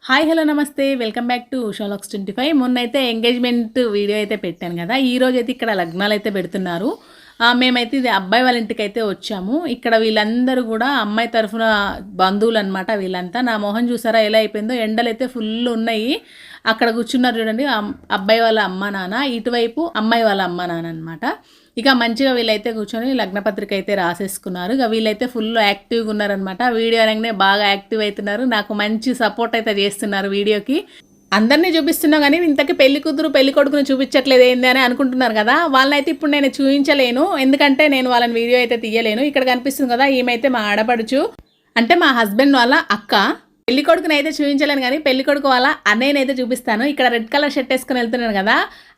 Hi hello నమస్తే welcome back to షాలాక్స్ 25. మొన్నైతే ఎంగేజ్మెంట్ వీడియో అయితే పెట్టాను కదా. ఈరోజు అయితే ఇక్కడ లగ్నాలు అయితే పెడుతున్నారు. మేమైతే ఇది అబ్బాయి వాళ్ళ ఇంటికి అయితే వచ్చాము. ఇక్కడ వీళ్ళందరూ కూడా అమ్మాయి తరఫున బంధువులు అనమాట. వీళ్ళంతా నా మొహం చూసారా ఎలా అయిపోయిందో. ఎండలు అయితే ఫుల్ ఉన్నాయి. అక్కడ కూర్చున్నారు చూడండి, అబ్బాయి వాళ్ళ అమ్మ నాన్న, ఇటువైపు అమ్మాయి వాళ్ళ అమ్మ నాన్న అనమాట. ఇక మంచిగా వీళ్ళైతే కూర్చొని లగ్నపత్రిక అయితే రాసేసుకున్నారు. ఇక వీళ్ళైతే ఫుల్ యాక్టివ్గా ఉన్నారనమాట. వీడియో అనగానే బాగా యాక్టివ్ అవుతున్నారు. నాకు మంచి సపోర్ట్ అయితే చేస్తున్నారు వీడియోకి. అందరినీ చూపిస్తున్నా కానీ ఇంతకీ పెళ్లి కూతురు పెళ్లి కొడుకుని చూపించట్లేదు ఏంది అని అనుకుంటున్నారు కదా. వాళ్ళనైతే ఇప్పుడు నేను చూపించలేను, ఎందుకంటే నేను వాళ్ళని వీడియో అయితే తీయలేను. ఇక్కడ కనిపిస్తుంది కదా, ఈమెయితే మా ఆడపడుచు, అంటే మా హస్బెండ్ వాళ్ళ అక్క. పెళ్లి కొడుకుని అయితే చూపించలేను కానీ పెళ్లి కొడుకు వాళ్ళ అన్నయ్యనైతే చూపిస్తాను. ఇక్కడ రెడ్ కలర్ షర్ట్ వేసుకుని వెళ్తున్నాను కదా,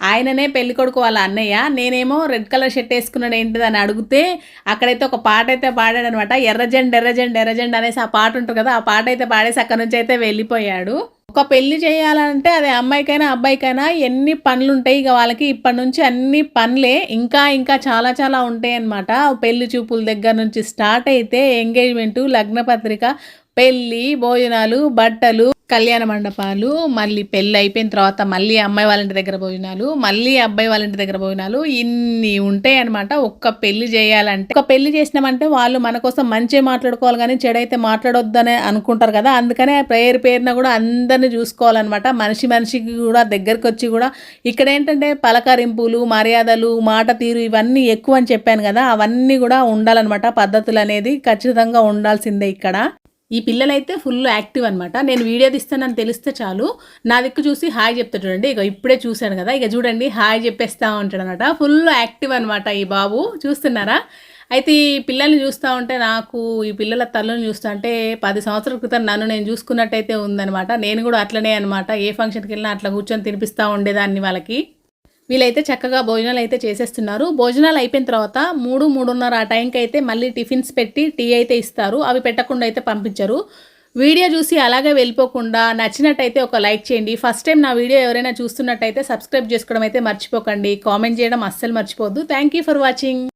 ఆయననే పెళ్లి కొడుకు వాళ్ళ అన్నయ్య. నేనేమో రెడ్ కలర్ షర్ట్ వేసుకున్నాడు ఏంటిది అని అడిగితే అక్కడైతే ఒక పాట అయితే పాడాడు అనమాట. ఎర్రజెండ్ ఎర్రజెండ్ ఎర్రజెండ్ అనేసి ఆ పాట ఉంటుంది కదా, ఆ పాట అయితే పాడేసి అక్కడ నుంచి అయితే వెళ్ళిపోయాడు. ఒక పెళ్లి చేయాలంటే అది అమ్మాయికైనా అబ్బాయికైనా ఎన్ని పనులు ఉంటాయి. ఇక వాళ్ళకి ఇప్పటి నుంచి అన్ని పనులే, ఇంకా ఇంకా చాలా చాలా ఉంటాయి అన్నమాట. పెళ్లి చూపుల దగ్గర నుంచి స్టార్ట్ అయితే ఎంగేజ్మెంటు, లగ్నపత్రిక, పెళ్ళి, భోజనాలు, బట్టలు, కళ్యాణ మండపాలు, మళ్ళీ పెళ్ళి అయిపోయిన తర్వాత మళ్ళీ అమ్మాయి వాళ్ళ ఇంటి దగ్గర భోజనాలు, మళ్ళీ అబ్బాయి వాళ్ళ ఇంటి దగ్గర భోజనాలు, ఇన్ని ఉంటాయి అనమాట. ఒక్క పెళ్లి చేయాలంటే, ఒక పెళ్లి చేసినామంటే వాళ్ళు మన కోసం మంచి మాట్లాడుకోవాలి కానీ చెడైతే మాట్లాడొద్దని అనుకుంటారు కదా. అందుకనే ప్రేయర్ పేరున కూడా అందరినీ చూసుకోవాలన్నమాట. మనిషి మనిషికి కూడా దగ్గరికి వచ్చి కూడా ఇక్కడ ఏంటంటే పలకరింపులు, మర్యాదలు, మాట తీరు ఇవన్నీ ఎక్కువ అని చెప్పాను కదా, అవన్నీ కూడా ఉండాలన్నమాట. పద్ధతులు అనేది ఖచ్చితంగా ఉండాల్సిందే ఇక్కడ. ఈ పిల్లలైతే ఫుల్ యాక్టివ్ అనమాట. నేను వీడియో తీస్తానని తెలిస్తే చాలు నా దిక్కు చూసి హాయ్ చెప్తా చూడండి. ఇక ఇప్పుడే చూశాను కదా, ఇక చూడండి హాయ్ చెప్పేస్తూ ఉంటాడు అనమాట. ఫుల్ యాక్టివ్ అనమాట ఈ బాబు, చూస్తున్నారా. అయితే ఈ పిల్లల్ని చూస్తూ ఉంటే నాకు ఈ పిల్లల తల్లుని చూస్తూ ఉంటే 10 సంవత్సరాల క్రితం నన్ను నేను చూసుకున్నట్టయితే ఉందనమాట. నేను కూడా అట్లనే అనమాట. ఏ ఫంక్షన్కి వెళ్ళినా అట్లా కూర్చొని తినిపిస్తూ ఉండేదాన్ని వాళ్ళకి. వీళ్ళైతే చక్కగా భోజనాలు అయితే చేసేస్తున్నారు. భోజనాలు అయిపోయిన తర్వాత 3-3:30 ఆ టైంకి అయితే మళ్ళీ టిఫిన్స్ పెట్టి టీ అయితే ఇస్తారు. అవి పెట్టకుండా అయితే పంపించరు. వీడియో చూసి అలాగే వెళ్ళిపోకుండా నచ్చినట్టయితే ఒక లైక్ చేయండి. ఫస్ట్ టైం నా వీడియో ఎవరైనా చూస్తున్నట్టయితే సబ్స్క్రైబ్ చేసుకోవడం అయితే మర్చిపోకండి. కామెంట్ చేయడం అస్సలు మర్చిపోవద్దు. Thank you for watching.